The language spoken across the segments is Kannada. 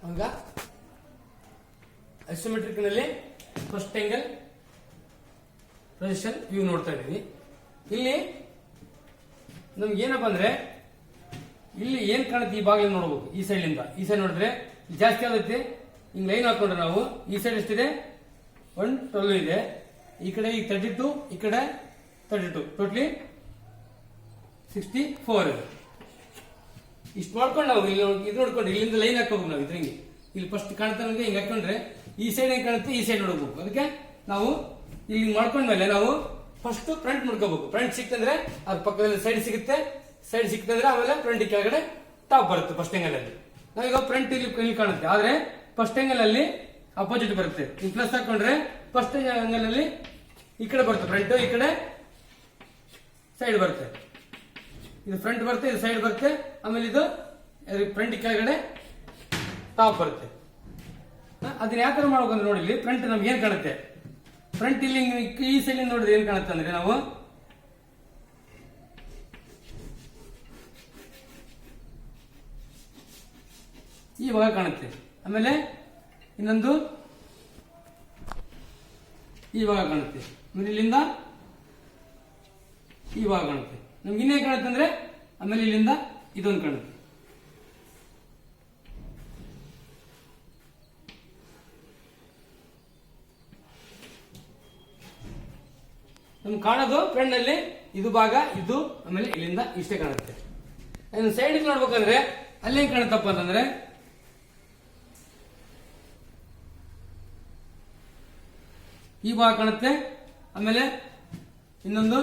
ಹಂಗ ಐಸೋಮೆಟ್ರಿಕ್ ನಲ್ಲಿ ಫಸ್ಟ್ ಆಂಗಲ್ ಪ್ರೊಜೆಕ್ಷನ್ ವ್ಯೂ ನೋಡ್ತಾ ಇದೀವಿ. ಇಲ್ಲಿ ನಮ್ಗೆ ಏನಪ್ಪ ಅಂದ್ರೆ ಇಲ್ಲಿ ಏನ್ ಕಾಣುತ್ತೆ ಈ ಭಾಗ ನೋಡ್ಬೇಕು. ಈ ಸೈಡ್ ನೋಡಿದ್ರೆ ಜಾಸ್ತಿ ಆಗುತ್ತೆ. ಹಿಂಗ್ ಲೈನ್ ಹಾಕೊಂಡ್ರೆ ನಾವು ಈ ಸೈಡ್ ಎಷ್ಟಿದೆ 112 ಇದೆ, ಈ ಕಡೆ ಈಗ 32, ಈ ಕಡೆ 32, ಟೋಟಲಿ 64 ಇದೆ. ಇಷ್ಟು ಮಾಡ್ಕೊಂಡು ನಾವು ಇಲ್ಲಿ ಇದು ನೋಡ್ಕೊಂಡು ಇಲ್ಲಿಂದ ಲೈನ್ ಹಾಕೋಬೇಕು. ನಾವು ಇದ್ರಂಗೆ ಇಲ್ಲಿ ಫಸ್ಟ್ ಕಾಣ್ತಾ ನಮಗೆ ಹಿಂಗ್ ಹಾಕೊಂಡ್ರೆ ಈ ಸೈಡ್ ಹೆಂಗ್ ಕಾಣುತ್ತೆ ಈ ಸೈಡ್ ನೋಡ್ಬೇಕು. ಅದಕ್ಕೆ ನಾವು ಇಲ್ಲಿ ಮಾಡ್ಕೊಂಡ್ಮೇಲೆ ನಾವು ಫಸ್ಟ್ ಫ್ರಂಟ್ ಮಾಡ್ಕೋಬೇಕು. ಫ್ರಂಟ್ ಸಿಕ್ತಂದ್ರೆ ಅದ್ರ ಪಕ್ಕದಲ್ಲಿ ಸೈಡ್ ಸಿಗುತ್ತೆ, ಸೈಡ್ ಸಿಕ್ತಂದ್ರೆ ಆಮೇಲೆ ಫ್ರಂಟ್ ಕೆಳಗಡೆ ಟಾಪ್ ಬರುತ್ತೆ. ಫಸ್ಟ್ ಆಂಗಲ್ ಅಲ್ಲಿ ನಾವೀಗ ಫ್ರಂಟ್ ಇಲ್ಲಿ ಕಾಣುತ್ತೆ, ಆದ್ರೆ ಫಸ್ಟ್ ಆಂಗಲ್ ಅಲ್ಲಿ ಅಪೋಸಿಟ್ ಬರುತ್ತೆ. ಈ ಪ್ಲಸ್ ಹಾಕೊಂಡ್ರೆ ಫಸ್ಟ್ ಆಂಗಲ್ ಅಲ್ಲಿ ಈ ಕಡೆ ಬರುತ್ತೆ ಫ್ರಂಟ್, ಈ ಕಡೆ ಸೈಡ್ ಬರುತ್ತೆ. ಇದು ಫ್ರಂಟ್ ಬರುತ್ತೆ, ಇದು ಸೈಡ್ ಬರುತ್ತೆ, ಆಮೇಲೆ ಇದು ಫ್ರಂಟ್ ಕೆಳಗಡೆ ಟಾಪ್ ಬರುತ್ತೆ. ಅದನ್ನ ಯಾವ ತರ ಮಾಡ್ಬೇಕಂದ್ರೆ ನೋಡಿ, ಇಲ್ಲಿ ಫ್ರಂಟ್ ನಮ್ಗೆ ಏನ್ ಕಾಣುತ್ತೆ, ಫ್ರಂಟ್ ಇಲ್ಲಿ ಈ ಸೈಡ್ ನೋಡಿದ್ರೆ ಏನ್ ಕಾಣುತ್ತೆ ಅಂದ್ರೆ ನಾವು ಈ ಭಾಗ ಕಾಣುತ್ತೆ, ಆಮೇಲೆ ಇನ್ನೊಂದು ಈ ಭಾಗ ಕಾಣುತ್ತೆ, ಆಮೇಲೆ ಇಲ್ಲಿಂದ ಈ ಭಾಗ ಕಾಣುತ್ತೆ. ನಮ್ಗೆ ಇನ್ನೇನ್ ಕಾಣುತ್ತೆ ಅಂದ್ರೆ ಆಮೇಲೆ ಇಲ್ಲಿಂದ ಇದೊಂದು ಕಾಣುತ್ತೆ. ನಮ್ಗೆ ಕಾಣೋದು ಫ್ರಂಟ್ ನಲ್ಲಿ ಇದು ಭಾಗ, ಇದು ಆಮೇಲೆ ಇಲ್ಲಿಂದ ಇಷ್ಟೇ ಕಾಣುತ್ತೆ. ಸೈಡ್ ನೋಡ್ಬೇಕಂದ್ರೆ ಅಲ್ಲಿ ಏನ್ ಕಾಣುತ್ತಪ್ಪ ಅಂತಂದ್ರೆ ಈ ಭಾಗ ಕಾಣುತ್ತೆ, ಆಮೇಲೆ ಇನ್ನೊಂದು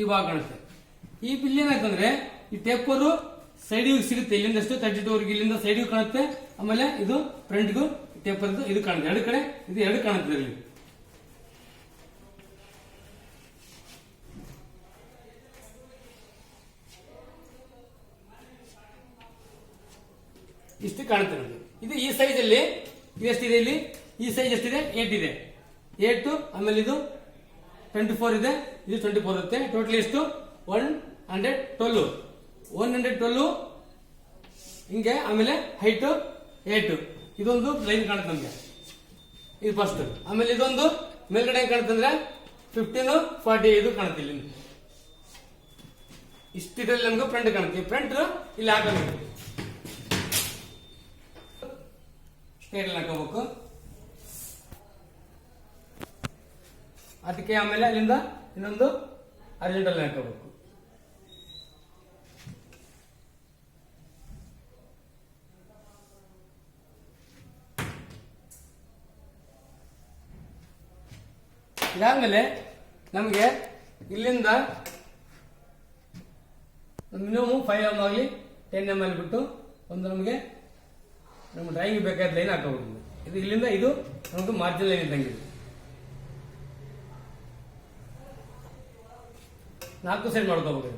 ಈ ಭಾಗ ಕಾಣುತ್ತೆ. ಈ ಬಿಲ್ ಏನಾಯ್ತಂದ್ರೆ ಈ ಟೇಪರು ಸೈಡಿಗೂ ಸಿಗುತ್ತೆ, ಇಲ್ಲಿಂದಷ್ಟು 32 ಇಲ್ಲಿಂದ ಸೈಡಿಗೂ ಕಾಣುತ್ತೆ, ಆಮೇಲೆ ಇದು ಫ್ರಂಟ್ಗೂ ಟೇಪರ್ ಇದು ಕಾಣುತ್ತೆ. ಎರಡು ಕಡೆ ಇದು ಎರಡು ಕಾಣುತ್ತೆ. ಇಲ್ಲಿ ಇಷ್ಟು ಕಾಣುತ್ತೆ ನಮಗೆ. ಇದು ಈ ಸೈಜ್ ಅಲ್ಲಿ ಎಷ್ಟಿದೆ, ಇಲ್ಲಿ ಈ ಸೈಜ್ ಎಷ್ಟಿದೆ 8 ಇದೆ, 8, ಆಮೇಲೆ ಇದು 24 ಇದೆ, ಇದು 24 ಇರುತ್ತೆ. ಟೋಟಲಿ ಎಷ್ಟು 112 ಹಿಂಗೆ. ಆಮೇಲೆ ಹೈಟ್ 8, ಇದೊಂದು ಲೈನ್ ಕಾಣುತ್ತೆ ನಮಗೆ, ಇದು ಫಸ್ಟ್. ಆಮೇಲೆ ಇದೊಂದು ಮೇಲ್ಗಡೆ ಕಾಣುತ್ತೆ ಅಂದ್ರೆ 15, 40 ಇದು ಕಾಣುತ್ತೆ. ಇಲ್ಲಿ ಇಷ್ಟಿದ್ರಲ್ಲಿ ನಮ್ಗೆ ಫ್ರಂಟ್ ಕಾಣುತ್ತೆ. ಫ್ರಂಟ್ ಇಲ್ಲಿ ಹಾಕಬೇಕು, ಸ್ಟ್ರೇಟ್ ಹಾಕೋಬೇಕು. ಅದಕ್ಕೆ ಆಮೇಲೆ ಅಲ್ಲಿಂದ ಇನ್ನೊಂದು ಅರ್ಜೆಂಟಲ್ ಹಾಕೋಬೇಕು. ಇದಾದ್ಮೇಲೆ ನಮಗೆ ಇಲ್ಲಿಂದ ಮಿನಿಮಮ್ 5 mm ಆಗಲಿ 10 mm ಬಿಟ್ಟು ಒಂದು ನಮಗೆ ನಮ್ಮ ಡ್ರಾಯಿಂಗ್ ಬೇಕಾದ ಲೈನ್ ಹಾಕೋಬೇಕು. ಇದು ಇಲ್ಲಿಂದ ಇದು ನಮಗೆ ಮಾರ್ಜಿನ್ ಲೈನ್ ಇದ್ದಂಗೆ 4 ಸೈಡ್ ಮಾಡ್ಕೋಬೇಕು.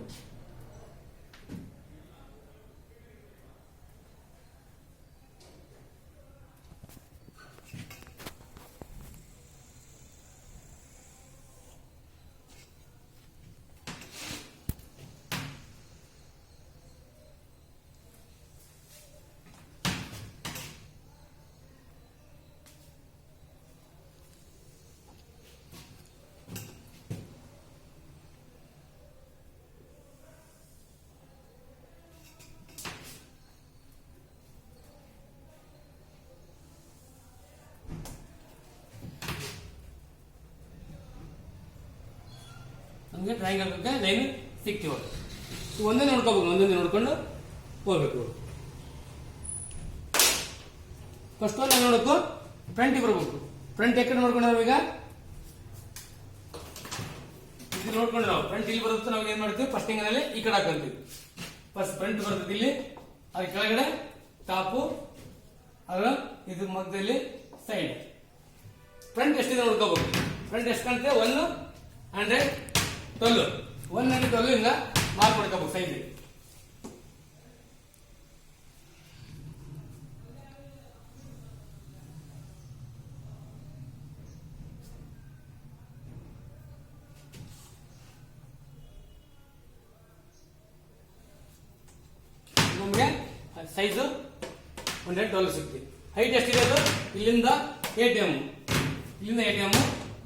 ನಮಗೆ ಡ್ರಾಯಿಂಗ್ ಹಾಕೋಕ್ಕೆ ಲೈನ್ ಸಿಕ್ತಿವ. ಒಂದೇ ನೋಡ್ಕೋಬೇಕು, ಒಂದೊಂದೇ ನೋಡ್ಕೊಂಡು ಹೋಗ್ಬೇಕು. ಫಸ್ಟ್ ಒಂದು ನೋಡಬೇಕು, ಫ್ರಂಟಿಗೆ ಬರಬೇಕು. ಫ್ರಂಟ್ ಯಾಕಡೆ ನೋಡ್ಕೊಂಡು ನಾವೀಗ ಇದು ನೋಡ್ಕೊಂಡು ನಾವು ಫ್ರಂಟ್ ಇಲ್ಲಿ ಬರುತ್ತೆ. ನಾವು ಏನ್ ಮಾಡ್ತೀವಿ, ಫಸ್ಟ್ ಹಿಂಗಲ್ಲಿ ಈ ಕಡೆ ಹಾಕೊಂತೀವಿ. ಫಸ್ಟ್ ಫ್ರಂಟ್ ಬರ್ತದೆ ಇಲ್ಲಿ, ಅದ್ರ ಕೆಳಗಡೆ ಟಾಪು, ಅದ್ರ ಇದು ಮಧ್ಯದಲ್ಲಿ ಸೈಡ್. ಫ್ರಂಟ್ ಎಷ್ಟಿದೆ ನೋಡ್ಕೋಬೇಕು. ಫ್ರಂಟ್ ಎಷ್ಟು ಕಾಣುತ್ತೆ 112 ಇಂದ ಮಾರ್ಕ್ ಮಾಡ್ಕೋಬೇಕು ಸೈಡ್. ಸೈಜು 112 ಸಿಕ್ತಿ. ಹೈಟ್ ಎಷ್ಟಿದೆ ಅದು? ಇಲ್ಲಿಂದ ATM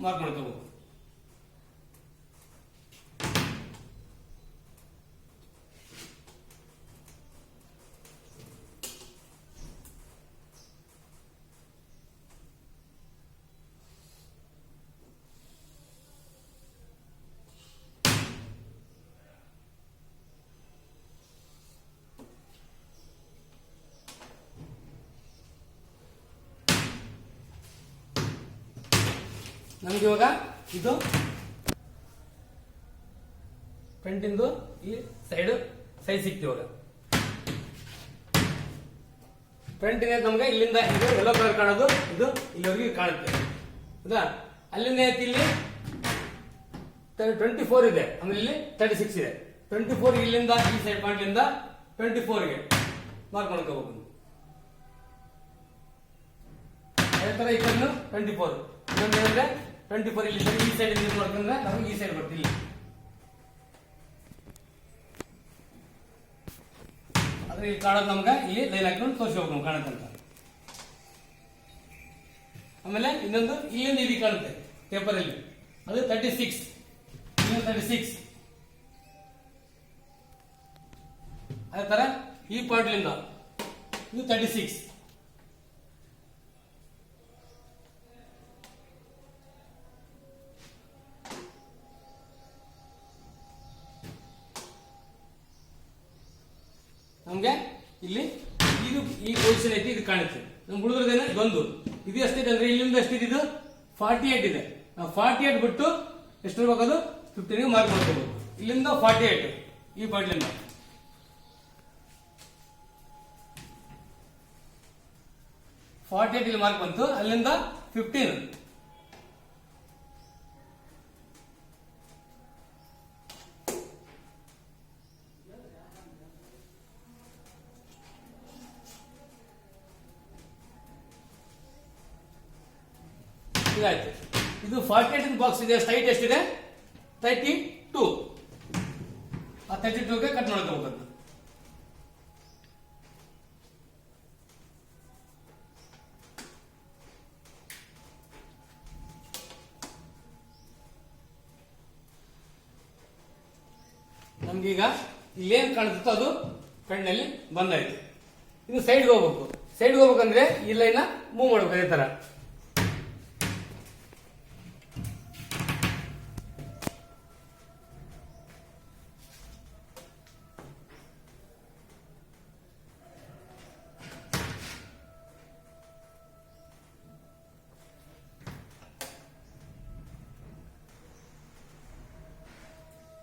ಮಾರ್ಕ್ ಮಾಡ್ಕೋಬಹುದು. ನಮ್ಗೆ ಇವಾಗ ಇದು ಫ್ರಂಟ್ ಇಂದು ಇಲ್ಲಿ ಸೈಡ್ ಸೈಜ್ ಸಿಕ್ತಿ. ಇವಾಗ ಫ್ರಂಟ್ ಇದೆ ನಮ್ಗೆ ಇಲ್ಲಿಂದ ಇದು ಯೆಲ್ಲೋ ಕಲರ್ ಕಾಣೋದು, ಇದು ಇಲ್ಲಿವರೆಗೆ ಕಾಣುತ್ತೆ ಹೌದಾ. ಅಲ್ಲಿಂದ ಇಲ್ಲಿ 24 ಇದೆ, ಆಮೇಲೆ ಇಲ್ಲಿ 36 ಇದೆ. 24 ಇಲ್ಲಿಂದ ಈ ಸೈಡ್ ಪಾಯಿಂಟ್ ಇಂದ 24ಗೆ ಮಾರ್ಕ್ ಮಾಡ್ಕೋಬಹುದು. ಅದೇ ತರ ಈ ಕಡೆ 24 ಇನ್ನೊಂದು ಏನಂದ್ರೆ 24 ಇಲ್ಲಿ ಈ ಸೈಡ್ ಯೂಸ್ ಮಾಡ್ಕೊಂಡ್ರೆ ನಮಗೆ ಈ ಸೈಡ್ ಬರ್ತಿಲ್ಲ. ಆದ್ರೆ ಇಲ್ಲಿ ಕಾಣೋದು ನಮ್ಗೆ ಇಲ್ಲಿ ಲೈನ್ ಹಾಕೊಂಡು ತೋರಿಸ್ಬೇಕು ನಮ್ಗೆ ಕಾಣುತ್ತಂತ. ಆಮೇಲೆ ಇನ್ನೊಂದು ಇಲ್ಲಿಂದ ಇದು ಕಾಣುತ್ತೆ ಪೇಪರ್ ಅಲ್ಲಿ, ಅದು 36 ಇನ್ನೊಂದು 36. ಅದೇ ತರ ಈ ಪಾಯಿಂಟ್ ಲಿಂದ ಇದು 36. ನಮ್ಗೆ ಇಲ್ಲಿ ಇದು ಈ ಪೊಸಿಷನ್ ಐತಿ, ಇದು ಕಾಣುತ್ತೆ. ನಮ್ಗೆ ಹುಡುಗರದೇನೆ ಇದೊಂದು ಇದು ಎಷ್ಟಿದೆ ಅಂದ್ರೆ ಇಲ್ಲಿಂದ ಎಷ್ಟಿದೆ? ಇದು 48 ಇದೆ. ನಾವು 48 ಬಿಟ್ಟು ಎಷ್ಟು ಇರಬೇಕದು 15ಗೆ ಮಾರ್ಕ್ ಮಾಡ್ಕೋಬಹುದು. ಇಲ್ಲಿಂದ 48 ಈ ಪಾಯಿಂಟ್ಲಿಂದ 48 ಇಲ್ಲಿ ಮಾರ್ಕ್ ಬಂತು. ಅಲ್ಲಿಂದ 15 ಇದಾಯ್ತು. ಇದು 48 ಬಾಕ್ಸ್ ಇದೆ. ಹೈಟ್ ಎಷ್ಟಿದೆ? 32. ಆ 32ಗೆ ಕಟ್ ಮಾಡ್ಕೋಬೇಕು. ನಮ್ಗೀಗ ಇಲ್ಲೇನ್ ಕಾಣಿಸುತ್ತೋ ಅದು ಕಣ್ಣಲ್ಲಿ ಬಂದಾಯ್ತು. ಇದು ಸೈಡ್ಗೆ ಹೋಗ್ಬೇಕು. ಸೈಡ್ಗೆ ಹೋಗ್ಬೇಕಂದ್ರೆ ಈ ಲೈನ್ ಮೂವ್ ಮಾಡ್ಬೇಕು ಅದೇ ತರ.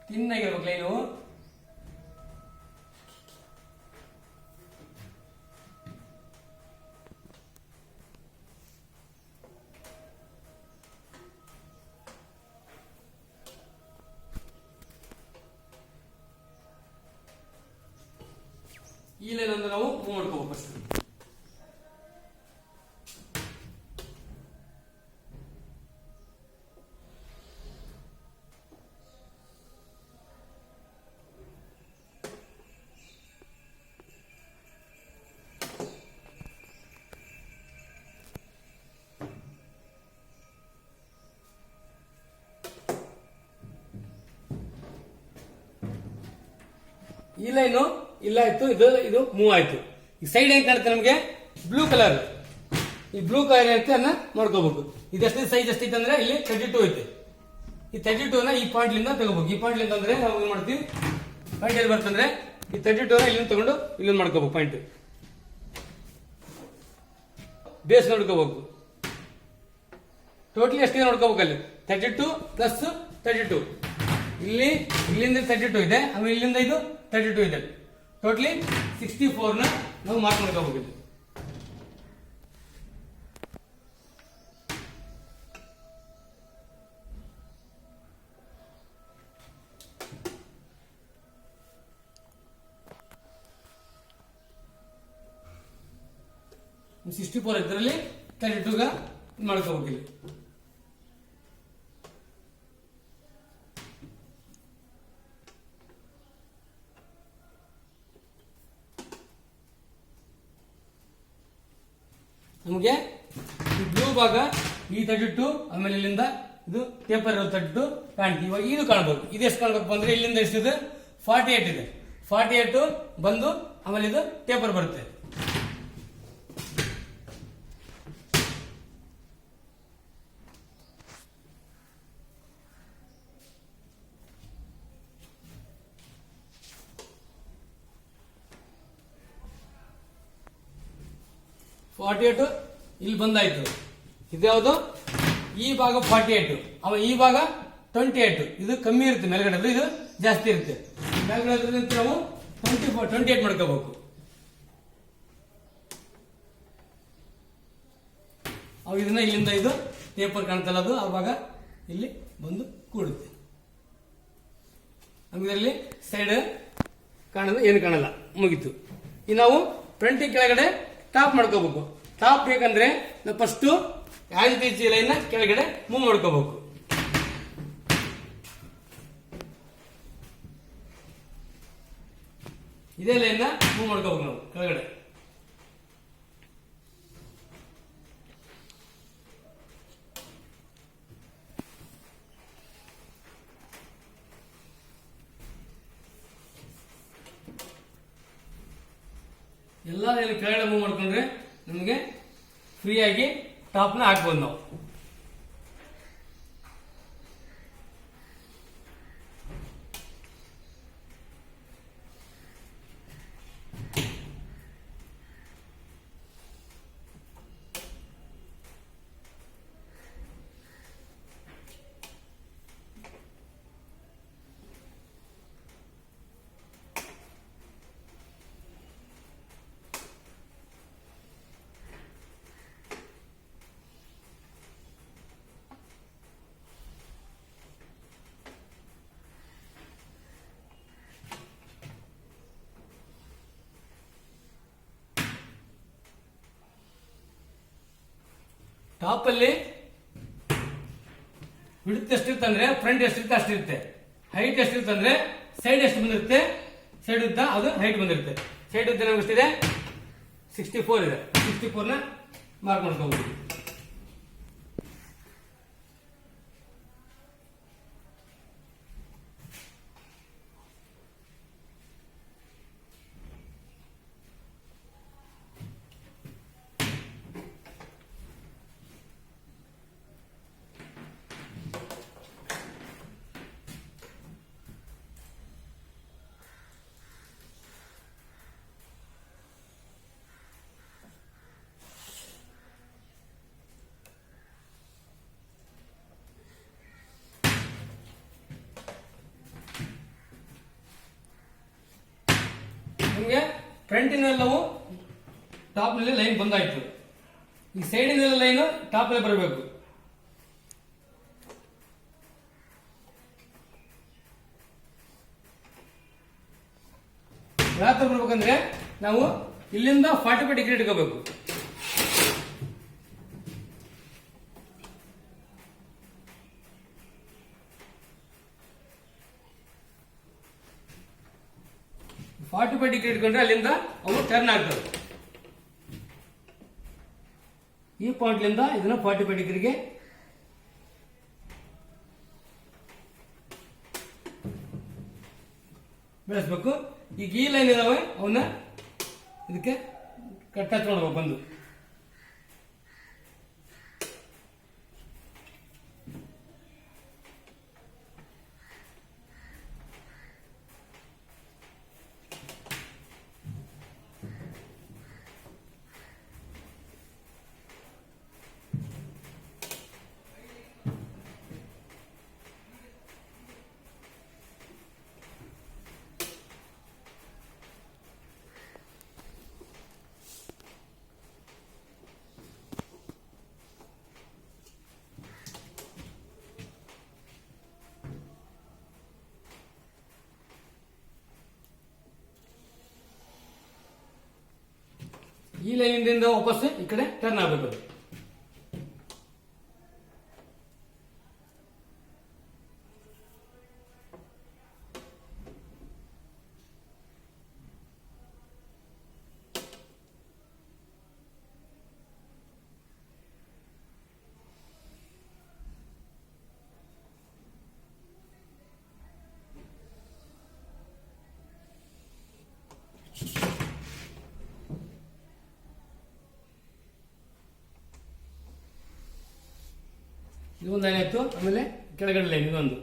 ತಿನ್ನಾಗಿರ್ಬೇಕು ಲೈನು. ಈ ಲೈನ್ ಅಂದ್ರೆ ನಾವು ಮೂವ್ ಮಾಡ್ಕೋಬೇಕು ಫಸ್ಟ್. ಈ ಲೈನು ಇಲ್ಲ ಆಯ್ತು, ಇದು ಮೂವ್ ಆಯ್ತು. ಈ ಸೈಡ್ ಏನ್ ಕಾಣುತ್ತೆ ನಮಗೆ? Blue colour. ಈ ಬ್ಲೂ ಕಲರ್ ಏನಂತೆ ಅದನ್ನ ಮಾಡ್ಕೋಬೇಕು. ಇದೆಷ್ಟು ಸೈಜ್ ಎಷ್ಟಿತ್ತು ಅಂದ್ರೆ ಇಲ್ಲಿ 32 ಐತೆ. ಈ 32ನ ಈ ಪಾಯಿಂಟ್ ಲಿಂದ ತಗೋಬೇಕು. ಈ ಪಾಯಿಂಟ್ ಲಿಂದ ಅಂದ್ರೆ ನಾವು ಏನ್ ಮಾಡ್ತೀವಿ, ಪಾಯಿಂಟ್ ಎಲ್ಲಿ ಬರ್ತಂದ್ರೆ ಈ 32ನ ಇಲ್ಲಿಂದ ತಗೊಂಡು ಇಲ್ಲಿಂದ ಮಾಡ್ಕೋಬೇಕು. ಪಾಯಿಂಟ್ ಬೇಸ್ ನೋಡ್ಕೋಬೇಕು. ಟೋಟಲಿ ಎಷ್ಟಿದೆ ನೋಡ್ಕೋಬೇಕು. ಅಲ್ಲಿ 32 ಪ್ಲಸ್ 32 ಇಲ್ಲಿಂದ 32 ಇದೆ, ಆಮೇಲೆ ಇಲ್ಲಿಂದ ಇದು 32 ಇದೆ. ಟೋಟಲಿ 64ನ ನಾವು ಮಾರ್ಕ್ ಮಾಡ್ಕೋಬೇಕು. ಇಲ್ಲಿ 64 ಇದರಲ್ಲಿ 32ಗ ಮಾಡ್ಕೋಬೇಕು. ನಮಗೆ ಈ ಬ್ಲೂ ಭಾಗ ಈ 32, ಆಮೇಲೆ ಇಲ್ಲಿಂದ ಇದು ಟೇಪರ್ ಇರೋ 32 ಕಾಣ್ತೀವಿ. ಇವಾಗ ಇದು ಕಾಣ್ಬೇಕು. ಇದೆಷ್ಟು ಕಾಣ್ಬೇಕು ಅಂದ್ರೆ ಇಲ್ಲಿಂದ ಎಷ್ಟಿದೆ 48 ಇದೆ. 48 ಬಂದು ಆಮೇಲೆ ಇದು ಟೇಪರ್ ಬರುತ್ತೆ. ಇಲ್ಲಿ ಬಂದಾಯ್ತು. ಇದ್ಯಾವುದು ಈ ಭಾಗ 48, ಆಮೇಲೆ ಈ ಭಾಗ 28. ಇದು ಕಮ್ಮಿ ಇರುತ್ತೆ ಮೇಲ್ಗಡೆ, ಇದು ಜಾಸ್ತಿ ಇರುತ್ತೆ. ಮೇಲ್ಗಡೆ ನಾವು 28 ಮಾಡ್ಕೋಬೇಕು. ಅವಾಗ ಇದನ್ನ ಇಲ್ಲಿಂದ ಇದು ಪೇಪರ್ ಕಾಣ್ತಲ್ಲ, ಅದು ಆ ಭಾಗ ಇಲ್ಲಿ ಬಂದು ಕೂಡುತ್ತೆ. ನಮ್ಗೆ ಇದರಲ್ಲಿ ಸೈಡ್ ಕಾಣೋದು ಏನು ಕಾಣಲ್ಲ, ಮುಗೀತು. ಈಗ ನಾವು ಫ್ರಂಟಿಗೆ ಕೆಳಗಡೆ ಟಾಪ್ ಮಾಡ್ಕೋಬೇಕು. ಟಾಪ್ ಬೇಕಂದ್ರೆ ನಾವು ಫಸ್ಟ್ ಆಂಟಿ ಲೈನ್ ಕೆಳಗಡೆ ಮೂವ್ ಮಾಡ್ಕೋಬೇಕು. ಇದೇ ಲೈನ್ ಮೂವ್ ಮಾಡ್ಕೋಬೇಕು ನಾವು ಕೆಳಗಡೆ. ಎಲ್ಲ ಕೆಳಗಡೆ ಮೂವ್ ಮಾಡ್ಕೊಂಡ್ರೆ ನಮಗೆ ಫ್ರೀ ಆಗಿ ಟಾಪ್ನ ಹಾಕ್ಬೋದು ನಾವು. ಟಾಪ್ ಅಲ್ಲಿ ವಿಡ್ತ್ ಎಷ್ಟಿರುತ್ತೆ ಅಂದ್ರೆ ಫ್ರಂಟ್ ಎಷ್ಟಿರುತ್ತೆ ಅಷ್ಟಿರುತ್ತೆ. ಹೈಟ್ ಎಷ್ಟಿರುತ್ತೆ ಅಂದ್ರೆ ಸೈಡ್ ಎಷ್ಟು ಬಂದಿರುತ್ತೆ, ಸೈಡ್ ಉದ್ದ ಅದು ಹೈಟ್ ಬಂದಿರುತ್ತೆ. ಸೈಡ್ ಉದ್ದ ನಮ್ಗೆ ಎಷ್ಟಿದೆ 64 ಇದೆ. 64ನ ಮಾರ್ಕ್ ಮಾಡ್ಕೋಬಹುದು. ನಿಮಗೆ ಫ್ರಂಟಿನೆಲ್ಲವೂ ಟಾಪ್ ನಲ್ಲಿ ಲೈನ್ ಬಂದಾಯ್ತು. ಈ ಸೈಡಿನೆಲ್ಲ ಲೈನ್ ಟಾಪ್ ನಲ್ಲಿ ಬರಬೇಕು. ಯಾವ ತರ ಬರ್ಬೇಕಂದ್ರೆ ನಾವು ಇಲ್ಲಿಂದ 45 ಡಿಗ್ರಿ ಇಟ್ಕೋಬೇಕು. ಡಿಗ್ರಿ ಇಟ್ಕೊಂಡ್ರೆ ಅಲ್ಲಿಂದ ಅವು ಟರ್ನ್ ಆಗ್ತವೆ. ಈ ಪಾಯಿಂಟ್ಲಿಂದ ಇದನ್ನ 45 ಡಿಗ್ರಿಗೆ ಬೆಳೆಸಬೇಕು. ಈಗ ಈ ಲೈನ್ ಇದಾವೆ ಅವನ್ನ ಇದಕ್ಕೆ ಕಟ್ ಹಚ್ಕೊಂಡು ಬಂದು ಈ ಲೈನಿಂದ ವಾಪಸ್ ಈ ಕಡೆ ಟರ್ನ್ ಆಗಬೇಕು. ಇದೊಂದು ಲೈನ್ ಆಯಿತು. ಆಮೇಲೆ ಕೆಳಗಡೆ ಲೈನ್ ಇದೊಂದು,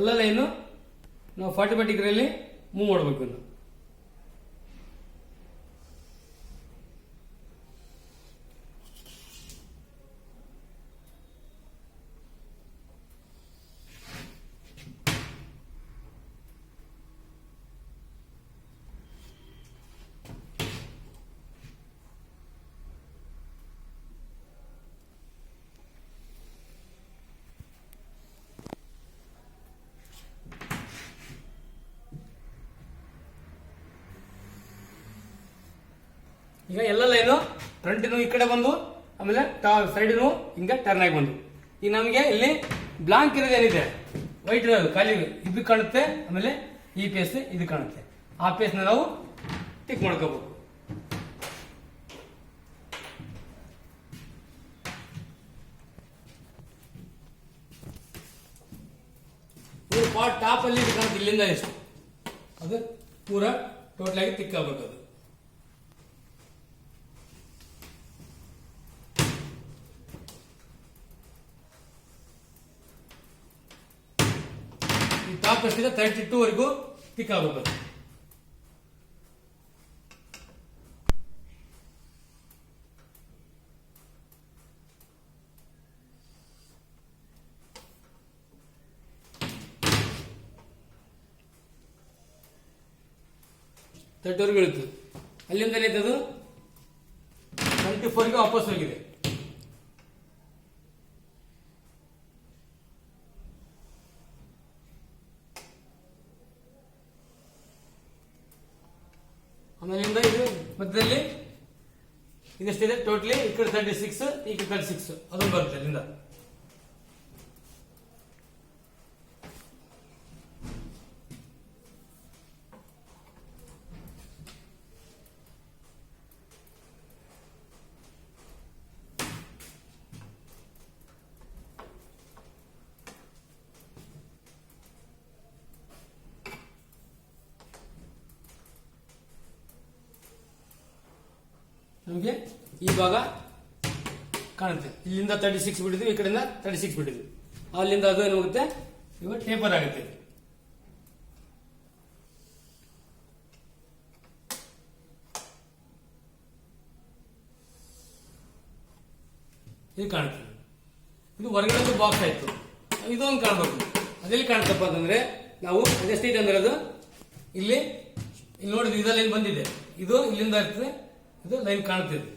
ಎಲ್ಲ ಲೈನು ನಾವು 45 ಡಿಗ್ರಿಯಲ್ಲಿ ಮೂವ್ ಮಾಡಬೇಕು. ಇನ್ನು ಈಗ ಎಲ್ಲ ಲೈನು ಫ್ರಂಟಿನೂ ಈ ಕಡೆ ಬಂದು, ಆಮೇಲೆ ಸೈಡ್ನು ಹಿಂಗೆ ಟರ್ನ್ ಆಗಿ ಬಂದು, ಈಗ ನಮಗೆ ಇಲ್ಲಿ ಬ್ಲಾಂಕ್ ಇರೋದು ಏನಿದೆ, ವೈಟ್ ಇರೋದು ಖಾಲಿ ಇದು ಕಾಣುತ್ತೆ. ಆಮೇಲೆ ಈ ಪೇಸ್ ಇದು ಕಾಣುತ್ತೆ. ಆ ಪೇಸ್ನ ನಾವು ಟಿಕ್ ಮಾಡ್ಕೋಬೇಕು. ಪಾರ್ಟ್ ಟಾಪ್ ಅಲ್ಲಿ ಕಾಣುತ್ತೆ, ಇಲ್ಲಿಂದ ಎಷ್ಟು ಅದು ಪೂರ ಟೋಟಲ್ ಆಗಿ ಟಿಕ್ ಆಗ್ಬೇಕು. ಅದು ಟಾಪ್ ಎಷ್ಟಿದೆ 32 ವರೆಗೂ ಟಿಕ್ ಆಗಬೇಕು. ತರ್ಟಿವರೆಗೂ ಇಳಿತು. ಅಲ್ಲಿಂದ ಏನಾಯ್ತದು 24ಗೆ ವಾಪಸ್ ಹೋಗಿದೆ. ಆಮೇಲಿಂದ ಇದು ಮಧ್ಯದಲ್ಲಿ ಇದೆಷ್ಟಿದೆ ಟೋಟಲಿ, ಈ ಕಡೆ 36, ಈ ಕಡೆ 36 ಅದೊಂದು ಬರುತ್ತೆ ಅಲ್ಲಿಂದ. ನಮಗೆ ಈ ಭಾಗ ಕಾಣುತ್ತೆ. ಇಲ್ಲಿಂದ 36 ಬಿಟ್ಟಿದ್ವಿ, ಈ ಕಡೆಯಿಂದ 36 ಬಿಟ್ಟಿದ್ವಿ. ಅಲ್ಲಿಂದ ಅದು ಏನು ಹೋಗುತ್ತೆ, ಇವಾಗ ಟೇಪರ್ ಆಗುತ್ತೆ. ಇದು ಕಾಣುತ್ತೆ. ಇದು ಹೊರಗಡೆ ಬಾಕ್ಸ್ ಆಯ್ತು. ಇದೊಂದು ಕಾಣಬೇಕು. ಅದೆಲ್ಲಿ ಕಾಣುತ್ತಪ್ಪ ಅಂತಂದ್ರೆ, ನಾವು ಅದೆಷ್ಟೈತೆ ಅಂದ್ರೆ ಅದು ಇಲ್ಲಿ ನೋಡಿದ್ವಿ, ಇದರಲ್ಲಿ ಏನು ಬಂದಿದೆ, ಇದು ಇಲ್ಲಿಂದ ಇರ್ತದೆ, ಇದು ಲೈನ್ ಕಾಣುತ್ತಿದೆ.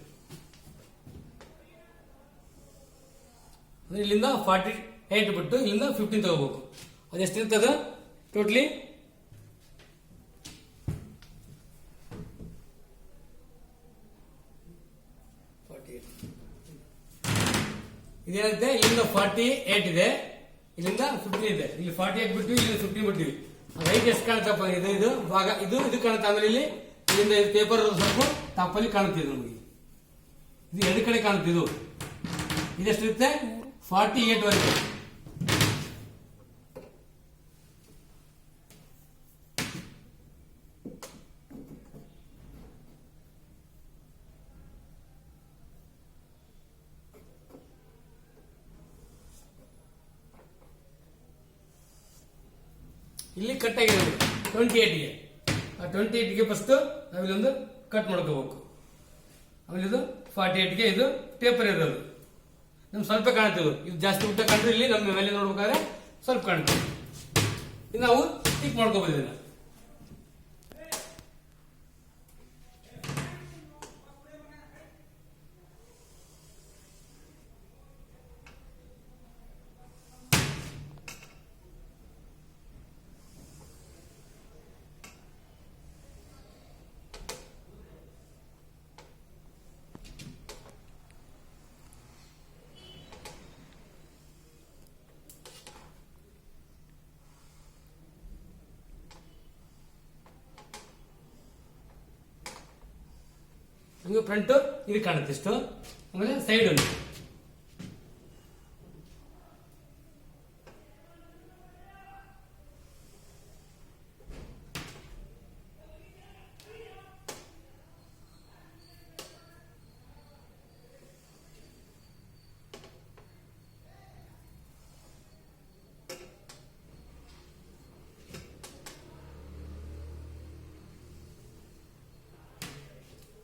ಇಲ್ಲಿಂದ 48 ಬಿಟ್ಟು ಇಲ್ಲಿಂದ 15 ತಗೋಬೇಕು. ಅದೆಷ್ಟಿರ್ತದ ಟೋಟ್ಲಿ ಇದೇನಂತೆ, ಇಲ್ಲಿಂದ 48 ಇದೆ, ಇಲ್ಲಿಂದ 15 ಇದೆ. ಇಲ್ಲಿ 48 ಬಿಟ್ಟು ಇಲ್ಲಿಂದ 15 ಬಿಟ್ಟಿವಿ. ರೈಟ್ ಎಷ್ಟು ಕಾಣುತ್ತಪ್ಪ, ಇದು ಭಾಗ ಇದು ಕಾಣುತ್ತೆ. ಆಮೇಲೆ ಇಲ್ಲಿಂದ ಪೇಪರ್ ಸ್ವಲ್ಪ ಟಾಪಲ್ಲಿ ಕಾಣುತ್ತಿದೆ ನಮಗೆ. ಇದು ಎರಡು ಕಡೆ ಕಾಣುತ್ತಿದ್ದು. ಇದೆಷ್ಟಿರುತ್ತೆ 48 ವರೆಗೆ. ಇಲ್ಲಿ ಕಟ್ ಆಗಿರೋದು 28ಗೆ. ಆ 28ಗೆ ಫಸ್ಟ್ ನಾವಿಲ್ಲೊಂದು ಕಟ್ ಮಾಡ್ಕೋಬೇಕು. ಆಮೇಲೆ ಇದು 48ಗೆ ಇದು ಟೇಪರ್ ಇರೋದು. ನಮ್ಗೆ ಸ್ವಲ್ಪ ಕಾಣ್ತೀವಿ, ಇದು ಜಾಸ್ತಿ ಉದ್ದ ಕಂಡ್ರೆ ಇಲ್ಲಿ ನಮ್ಮ ಮೇಲೆ ನೋಡ್ಬೇಕಾದ್ರೆ ಸ್ವಲ್ಪ ಕಾಣ್ತೀವಿ. ಇದು ನಾವು ಟಿಕ್ ಮಾಡ್ಕೋಬಹುದು. ಇದನ್ನ ನಮಗೆ ಫ್ರಂಟ್ ಇದು ಕಾಣುತ್ತೆ ಇಷ್ಟು. ಆಮೇಲೆ ಸೈಡ್ ಒಂದು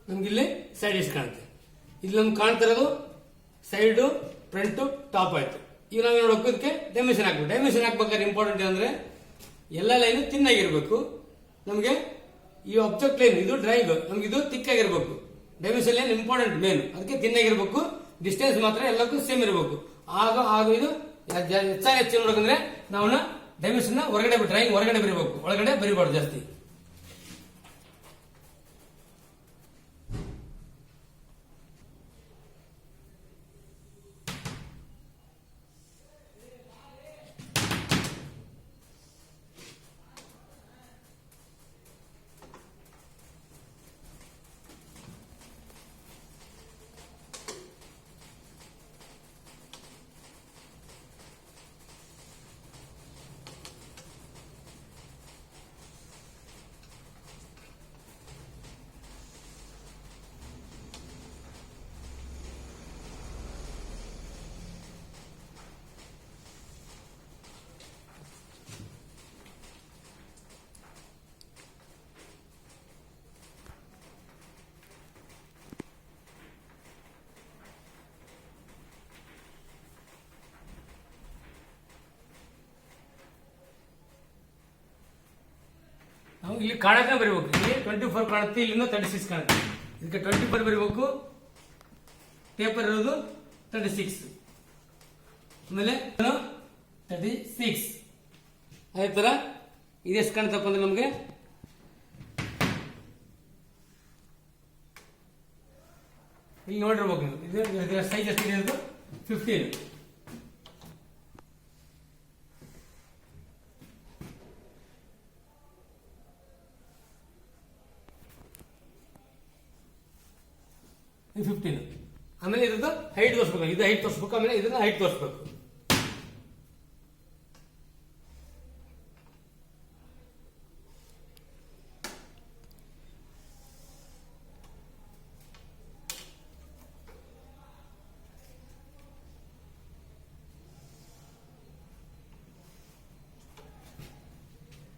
ನಮ್ಗೆ ಇಲ್ಲಿ ಸೈಡ್ ಎಷ್ಟು ಕಾಣುತ್ತೆ. ಇಲ್ಲಿ ನಮ್ಗೆ ಕಾಣ್ತಿರೋದು ಸೈಡು ಫ್ರಂಟು ಟಾಪ್ ಆಯ್ತು. ಈಗ ನಾವು ನೋಡೋಕೆ ಇದಕ್ಕೆ ಡೈಮೆನ್ಷನ್ ಹಾಕ್ಬೇಕು. ಡೈಮೆನ್ಷನ್ ಹಾಕ್ಬೇಕಾದ್ರೆ ಇಂಪಾರ್ಟೆಂಟ್ ಅಂದ್ರೆ ಎಲ್ಲ ಲೈನ್ ತಿನ್ನಾಗಿರ್ಬೇಕು. ನಮಗೆ ಈ ಆಬ್ಜೆಕ್ಟ್ ಲೈನ್ ಇದು ಡ್ರೈವ್ ನಮ್ಗೆ ಇದು ತಿಕ್ಕಾಗಿರ್ಬೇಕು. ಡೈಮೆನ್ಷನ್ ಲೈನ್ ಇಂಪಾರ್ಟೆಂಟ್ ಮೇನ್, ಅದಕ್ಕೆ ತಿನ್ನಾಗಿರ್ಬೇಕು. ಡಿಸ್ಟೆನ್ಸ್ ಮಾತ್ರ ಎಲ್ಲಕ್ಕೂ ಸೇಮ್ ಇರಬೇಕು. ಆಗ ಇದು ಹೆಚ್ಚು ನೋಡಕಂದ್ರೆ ನಾವು ಡೈಮೆನ್ಷನ್ ಹೊರಗಡೆ ಡ್ರಾಯಿಂಗ್ ಹೊರಗಡೆ ಬರೀಬೇಕು, ಒಳಗಡೆ ಬರೀಬಾರ್ದು ಜಾಸ್ತಿ. ನಾವು ಇಲ್ಲಿ ಕಾಣಕ ಬರೀಬೇಕು. ಇಲ್ಲಿ 24 ಕಾಣುತ್ತೆ, ಇಲ್ಲಿಂದ 36 ಕಾಣುತ್ತೆ. ಇದಕ್ಕೆ 24 ಬರೀಬೇಕು. ಪೇಪರ್ ಇರೋದು 36, ಆಮೇಲೆ 36. ಅದೇ ತರ ಇದೆಷ್ಟು ಕಾಣುತ್ತಪ್ಪ ಅಂದ್ರೆ ನಮಗೆ ಇಲ್ಲಿ ನೋಡಿರ್ಬೇಕು ನೀವು. ಇದರ ಸೈಜ್ ಎಷ್ಟಿದೆ ಅದು 15. ಆಮೇಲೆ ಇದ್ರದ್ದು ಹೈಟ್ ತೋರಿಸ್ಬೇಕು. ಇದು ಹೈಟ್ ತೋರಿಸ್ಬೇಕು, ಆಮೇಲೆ ಇದನ್ನ ಹೈಟ್ ತೋರಿಸ್ಬೇಕು.